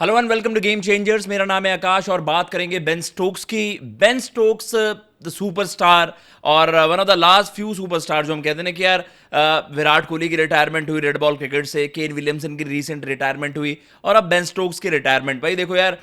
Hello and welcome to game changers. मेरा नाम है आकाश और बात करेंगे बेन स्टोक्स की। बेन स्टोक्स द सुपरस्टार और one of the last few superstar जो हम कहते हैं ना कि यार विराट कोहली की रिटायरमेंट हुई रेड बॉल क्रिकेट से, केन विलियमसन की रीसेंट रिटायरमेंट हुई और अब बेन स्टोक्स की रिटायरमेंट। भाई देखो यार,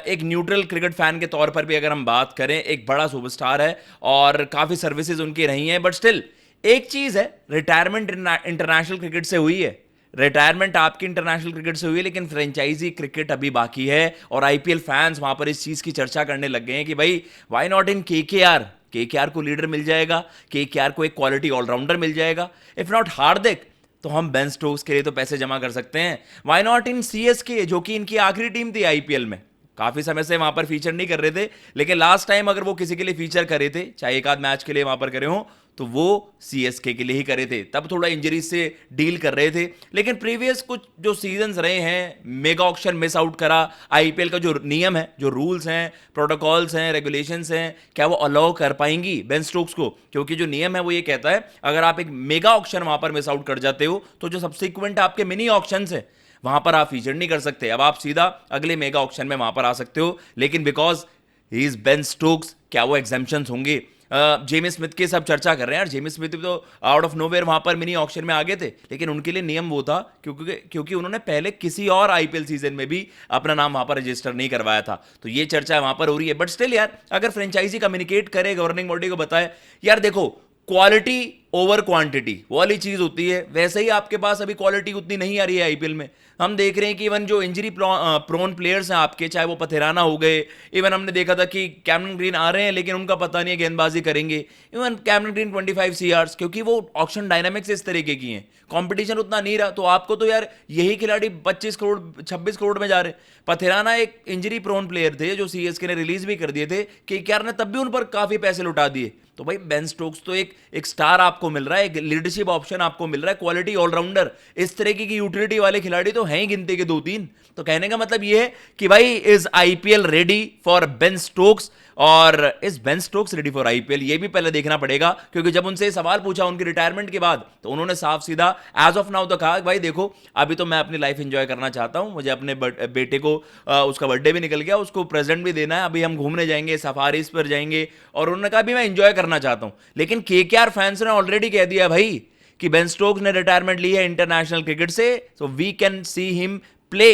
एक न्यूट्रल क्रिकेट फैन के तौर पर भी अगर हम बात करें, एक बड़ा सुपरस्टार है और काफ़ी सर्विसेज उनकी रही हैं, बट स्टिल एक चीज़ है, रिटायरमेंट इंटरनेशनल क्रिकेट से हुई है। रिटायरमेंट आपकी इंटरनेशनल क्रिकेट से हुई है, लेकिन फ्रेंचाइजी क्रिकेट अभी बाकी है और आईपीएल फैंस वहां पर इस चीज की चर्चा करने लग गए हैं कि भाई why not in KKR. KKR को लीडर मिल जाएगा, केकेआर को एक क्वालिटी ऑलराउंडर मिल जाएगा, इफ नॉट हार्दिक तो हम बेन स्टोक्स के लिए तो पैसे जमा कर सकते हैं। व्हाई नॉट इन सीएसके, जो कि इनकी आखिरी टीम थी आईपीएल में। काफी समय से वहां पर फीचर नहीं कर रहे थे, लेकिन लास्ट टाइम अगर वो किसी के लिए फीचर करे थे, चाहे एक आध मैच के लिए वहां पर करे हो, तो वो सीएसके के लिए ही करे थे। तब थोड़ा इंजरी से डील कर रहे थे, लेकिन प्रीवियस कुछ जो सीजन्स रहे हैं, मेगा ऑक्शन मिस आउट करा। आईपीएल का जो नियम है, जो रूल्स हैं, प्रोटोकॉल्स हैं, रेगुलेशंस हैं, क्या वो अलाउ कर पाएंगी बेन स्टोक्स को? क्योंकि जो नियम है वो ये कहता है, अगर आप एक मेगा ऑक्शन वहां पर मिस आउट कर जाते हो, तो जो सब्सिक्वेंट आपके मिनी ऑक्शन है वहां पर आप फीचर नहीं कर सकते। अब आप सीधा अगले मेगा ऑक्शन में वहां पर आ सकते हो, लेकिन because he is Ben Stokes, क्या वो एग्जेम्पशंस होंगे? जेमी स्मिथ की सब चर्चा कर रहे हैं यार, जेमी स्मिथ भी तो आउट ऑफ नोवेयर वहां पर मिनी ऑक्शन में आ गए थे, लेकिन उनके लिए नियम वो था क्योंकि उन्होंने पहले किसी और आईपीएल सीजन में भी अपना नाम वहां पर रजिस्टर नहीं करवाया था। तो ये चर्चा वहां पर हो रही है, बट स्टिल यार, अगर फ्रेंचाइजी कम्युनिकेट करे, गवर्निंग बॉडी को बताए यार देखो, क्वालिटी ओवर क्वांटिटी वो वाली चीज होती है। वैसे ही आपके पास अभी क्वालिटी उतनी नहीं आ रही है आईपीएल में। हम देख रहे हैं कि इवन जो इंजरी प्रोन प्लेयर्स हैं आपके, चाहे वो पथेराना हो गए, इवन हमने देखा था कि कैमरन ग्रीन आ रहे हैं लेकिन उनका पता नहीं है गेंदबाजी करेंगे। इवन कैमरन ग्रीन 25 सीआर्स, क्योंकि वो ऑक्शन डायनामिक्स इस तरीके की हैं, कंपटीशन उतना नहीं रहा, तो आपको तो यार यही खिलाड़ी 25 करोड़ 26 करोड़ में जा रहे। पथेराना एक इंजरी प्रोन प्लेयर थे जो सीएसके ने रिलीज भी कर दिए थे, केकेआर ने तब भी उन पर काफी पैसे लुटा दिए। तो भाई बेन स्टोक्स तो एक स्टार आपको मिल रहा है, एक लीडरशिप ऑप्शन आपको मिल रहा है, क्वालिटी ऑलराउंडर। इस तरह की यूटिलिटी वाले खिलाड़ी तो हैं ही गिनती के दो तीन। तो कहने का मतलब ये है कि भाई is IPL ready for Ben Stokes, और is Ben Stokes ready for IPL, ये भी पहले देखना पड़ेगा। क्योंकि जब उनसे सवाल पूछा उनकी रिटायरमेंट के बाद, तो उन्होंने साफ सीधा एज ऑफ नाउ तो कहा भाई देखो, अभी तो मैं अपनी लाइफ एंजॉय करना चाहता हूं, मुझे अपने बेटे को उसका बर्थडे भी निकल गया, उसको प्रेजेंट भी देना है, अभी हम घूमने जाएंगे, सफारीज पर जाएंगे, और उन्होंने कहा भी मैं एंजॉय करना चाहता हूं। लेकिन केकेआर फैंस ने ऑलरेडी कह दिया भाई कि बेन स्टोक्स ने रिटायरमेंट ली है इंटरनेशनल क्रिकेट से, so we can see him play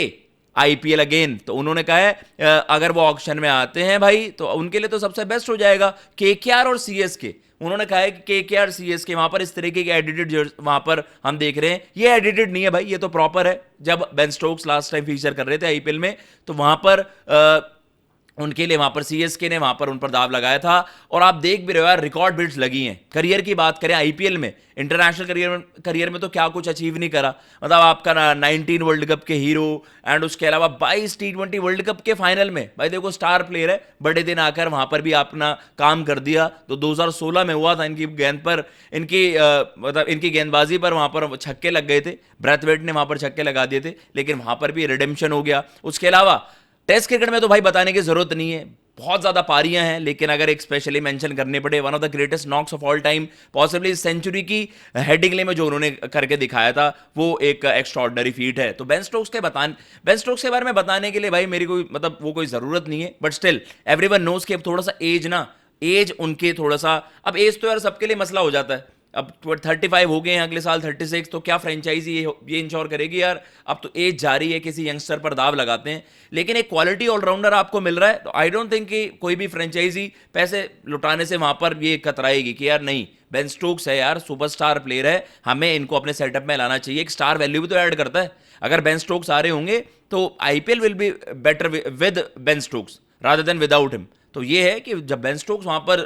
IPL again. तो उन्होंने कहा है अगर वो ऑक्शन में आते हैं भाई, तो उनके लिए तो सबसे बेस्ट हो जाएगा। केकेआर और सीएसके, उन्होंने कहा है कि केकेआर सीएसके वहां पर इस तरीके के एडिटेड वहां पर हम देख रहे हैं, ये एडिटेड नहीं है भाई, ये तो प्रॉपर है। जब Ben Stokes last time feature कर रहे थे आईपीएल में, तो वहां पर उनके लिए वहां पर सीएसके ने वहां पर उन पर दाव लगाया था, और आप देख भी रहे हो यार, रिकॉर्ड बिट्स लगी हैं। करियर की बात करें आईपीएल में, इंटरनेशनल करियर में तो क्या कुछ अचीव नहीं करा। मतलब आपका 19 वर्ल्ड कप के हीरो, एंड उसके अलावा 22 टी20 वर्ल्ड कप के फाइनल में, भाई देखो स्टार प्लेयर है, बड़े दिन आकर वहां पर भी अपना काम कर दिया। तो 2016 में हुआ था इनकी गेंद पर, मतलब इनकी गेंदबाजी पर वहां पर छक्के लग गए थे, ब्रैथवेट ने वहां पर छक्के लगा दिए थे, लेकिन वहां पर भी रिडेम्पशन हो गया। उसके अलावा टेस्ट क्रिकेट में तो भाई बताने की जरूरत नहीं है, बहुत ज्यादा पारियां हैं, लेकिन अगर एक स्पेशली मेंशन करने पड़े, one of the greatest knocks of all time, possibly century की हेडिंग में जो उन्होंने करके दिखाया था, वो एक एक्स्ट्राऑर्डिनरी फीट है। तो बेन स्टोक्स के बारे में बताने के लिए भाई मेरी कोई मतलब वो कोई जरूरत नहीं है, बट स्टिल एवरीवन नोज कि अब थोड़ा सा एज उनके थोड़ा सा, अब एज तो यार सबके लिए मसला हो जाता है। अब 35 हो गए हैं, अगले साल 36, तो क्या फ्रेंचाइजी ये इंश्योर करेगी यार अब तो एज जा रही है, किसी यंगस्टर पर दाव लगाते हैं। लेकिन एक क्वालिटी ऑलराउंडर आपको मिल रहा है, तो आई डोंट थिंक कि कोई भी फ्रेंचाइजी पैसे लुटाने से वहां पर ये कतराएगी कि यार नहीं, बेन स्टोक्स है यार, सुपरस्टार प्लेयर है, हमें इनको अपने सेटअप में लाना चाहिए। एक स्टार वैल्यू भी तो ऐड करता है। अगर बेन स्टोक्स आ रहे होंगे तो IPL will be better with Ben Stokes rather than without him. तो ये है कि जब बेन स्टोक्स वहां पर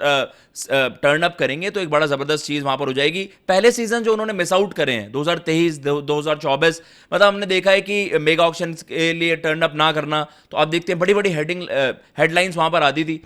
टर्न अप करेंगे तो एक बड़ा जबरदस्त चीज वहां पर हो जाएगी। पहले सीजन जो उन्होंने मिस आउट करे हैं 2023 2024, मतलब हमने देखा है कि मेगा ऑक्शन के लिए टर्न अप ना करना, तो आप देखते हैं बड़ी बड़ी हेडलाइंस वहां पर आती थी,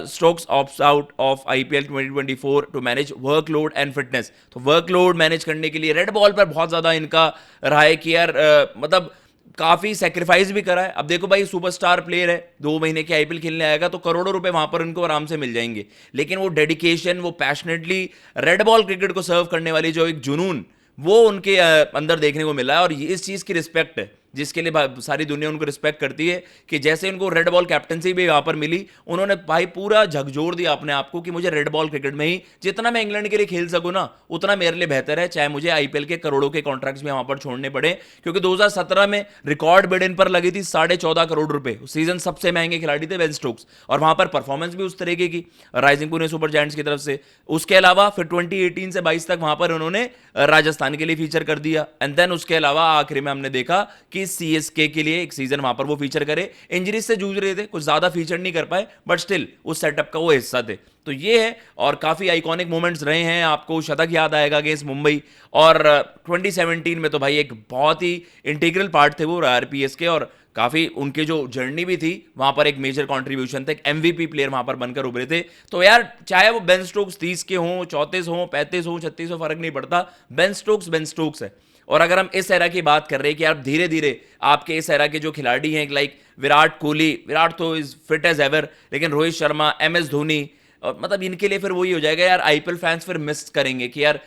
Stokes opts out of IPL 2024 to manage workload and fitness. तो वर्कलोड मैनेज करने के लिए रेड बॉल पर बहुत ज्यादा इनका रहा है कि यार मतलब काफी सेक्रीफाइस भी करा है। अब देखो भाई, सुपरस्टार प्लेयर है, 2 महीने की आईपीएल खेलने आएगा तो करोड़ों रुपए वहां पर उनको आराम से मिल जाएंगे, लेकिन वो डेडिकेशन, वो पैशनेटली रेड बॉल क्रिकेट को सर्व करने वाली जो एक जुनून, वो उनके अंदर देखने को मिला है, और इस चीज की रिस्पेक्ट है। जिसके लिए सारी दुनिया उनको रिस्पेक्ट करती है कि जैसे उनको रेड बॉल कैप्टनसी भी यहां पर मिली, उन्होंने भाई पूरा झकझोर दिया अपने आप को कि मुझे रेड बॉल क्रिकेट में ही जितना मैं इंग्लैंड के लिए खेल सकूं ना उतना मेरे लिए बेहतर है, चाहे मुझे आईपीएल के करोड़ों के कॉन्ट्रैक्ट्स भी वहां पर छोड़ने पड़े। क्योंकि 2017 में रिकॉर्ड बिड इन पर लगी थी 14.5 करोड़ रुपए, सीजन सबसे महंगे खिलाड़ी थे बेन स्टोक्स, और वहां पर परफॉर्मेंस भी उस तरीके की राइजिंग पुणे सुपर जायंट्स की तरफ से। उसके अलावा फिर 2018 से 22 तक वहां पर उन्होंने राजस्थान के लिए फीचर कर दिया, एंड देन उसके अलावा आखिरी में हमने देखा कि सीएसके के लिए एक सीजन वहां पर वो फीचर करे। इंजरीज से जूझ रहे थे, कुछ ज्यादा फीचर नहीं कर पाए, बट स्टिल उस सेटअप का वो हिस्सा थे। तो ये है, और काफी आइकॉनिक मोमेंट्स रहे हैं। आपको शतक याद आएगा अगेंस्ट मुंबई, और 2017 में तो भाई एक बहुत ही इंटीग्रल पार्ट थे वो आरपीएस के, और काफी उनके जो जर्नी भी थी वहां पर एक मेजर कंट्रीब्यूशन था, एक एमवीपी प्लेयर वहां पर बनकर उभरे थे। तो यार चाहे वो बेन स्टोक्स 30 के हों, 34 हों, 35 हों, 36 हो, फर्क नहीं पड़ता, बेन स्टोक्स है। और अगर हम इस एरा की बात कर रहे हैं कि आप धीरे धीरे आपके इस एरा के जो खिलाड़ी हैं लाइक विराट कोहली, विराट तो इज फिट एज एवर, लेकिन रोहित शर्मा, एमएस धोनी, मतलब इनके लिए फिर वही हो जाएगा यार, आईपीएल फैंस फिर मिस करेंगे कि यार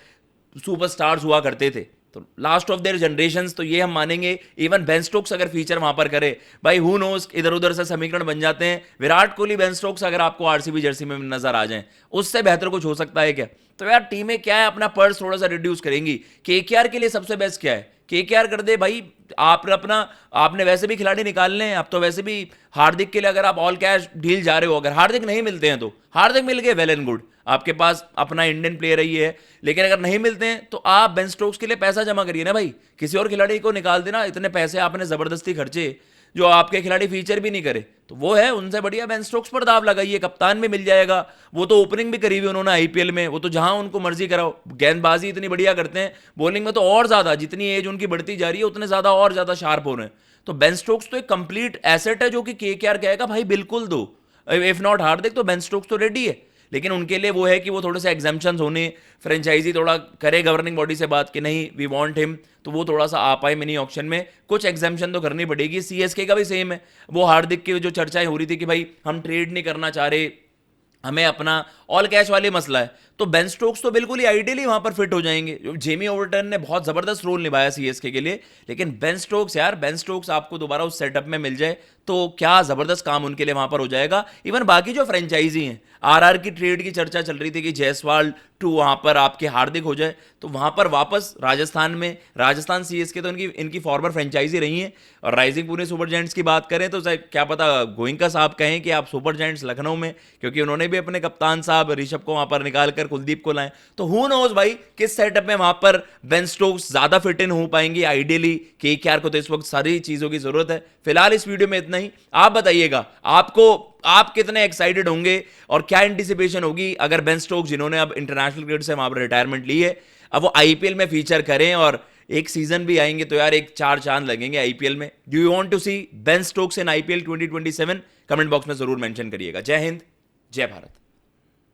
सुपरस्टार्स हुआ करते थे, तो लास्ट ऑफ देयर जनरेशंस, तो ये हम मानेंगे। इवन बेन स्टोक्स अगर फीचर वहां पर करे, भाई हु नोस, इधर उधर से समीकरण बन जाते हैं। विराट कोहली, बेन स्टोक्स अगर आपको आरसीबी जर्सी में नजर आ जाएं, उससे बेहतर कुछ हो सकता है क्या? तो यार टीमें क्या है, अपना पर्स थोड़ा सा रिड्यूस करेंगी। केकेआर के लिए सबसे बेस्ट क्या है, केकेआर कर दे भाई, आपने वैसे भी खिलाड़ी निकालने हैं, आप तो वैसे भी हार्दिक के लिए अगर आप ऑल कैश डील जा रहे हो, अगर हार्दिक नहीं मिलते हैं तो हार्दिक मिल गए, वेल एंड गुड, आपके पास अपना इंडियन प्लेयर ही है। लेकिन अगर नहीं मिलते हैं तो आप बेन स्टोक्स के लिए पैसा जमा करिए ना भाई, किसी और खिलाड़ी को निकाल देना। इतने पैसे आपने जबरदस्ती खर्चे जो आपके खिलाड़ी फीचर भी नहीं करे, तो वो है उनसे बढ़िया बेन स्टोक्स पर दाव लगाइए, कप्तान भी मिल जाएगा। वो तो ओपनिंग भी करी हुई उन्होंने आईपीएल में, वो तो जहां उनको मर्जी कराओ, गेंदबाजी इतनी बढ़िया करते हैं, बॉलिंग में तो और ज्यादा, जितनी एज उनकी बढ़ती जा रही है उतने ज्यादा और ज्यादा शार्प हो रहे हैं। तो बेन स्टोक्स तो एक कंप्लीट एसेट है जो कि केकेआर कहेगा भाई बिल्कुल दो, इफ नॉट हार्दिक तो बेन स्टोक्स तो रेडी है। लेकिन उनके लिए वो है कि वो थोड़े से एग्जाम्पशंस होने, फ्रेंचाइजी थोड़ा करे गवर्निंग बॉडी से बात कि नहीं वी वांट हिम, तो वो थोड़ा सा आ पाए मिनी ऑक्शन में, कुछ एग्जाम्पशन तो करनी पड़ेगी। सीएसके का भी सेम है, वो हार्दिक की जो चर्चाएं हो रही थी कि भाई हम ट्रेड नहीं करना चाह रहे, हमें अपना ऑल कैश वाले मसला है, तो बेन स्टोक्स तो बिल्कुल ही आइडियली वहां पर फिट हो जाएंगे। जेमी ओवरटन ने बहुत जबरदस्त रोल निभाया सीएसके के लिए, लेकिन बेन स्टोक्स, यार बेन स्टोक्स आपको दोबारा उस सेटअप में मिल जाए तो क्या जबरदस्त काम उनके लिए वहां पर हो जाएगा। इवन बाकी जो फ्रेंचाइजी हैं, आरआर की ट्रेड की चर्चा चल रही थी कि जायसवाल टू वहां पर आपके हार्दिक हो जाए, तो वहां पर वापस राजस्थान में, राजस्थान सीएसके तो इनकी फॉर्मर फ्रेंचाइजी रही है। और राइजिंग पुणे सुपर जायंट्स की बात करें तो क्या पता गोइंका साहब कहें कि आप सुपर जायंट्स लखनऊ में, क्योंकि उन्होंने भी अपने कप्तान साहब ऋषभ को वहां पर निकालकर कुलदीप को लाए, तो हु नोज भाई किस सेटअप में वहां पर बेन स्टोक्स ज्यादा फिट इन हो पाएंगे आइडियली। केकेआर को तो इस वक्त सारी चीजों की जरूरत है। फिलहाल इस वीडियो में इतना ही, आप बताइएगा आप कितने एक्साइटेड होंगे और क्या एंटिसिपेशन होगी अगर बेन स्टोक्स, जिन्होंने अब इंटरनेशनल क्रिकेट से वहां पर रिटायरमेंट ली है, अब वो आईपीएल में फीचर करें और एक सीजन भी आएंगे, तो यार एक चार चांद लगेंगे आईपीएल में। Do you want to see Ben Stokes in IPL 2027? Comment box में जरूर मेंशन करिएगा। जय हिंद, जय भारत।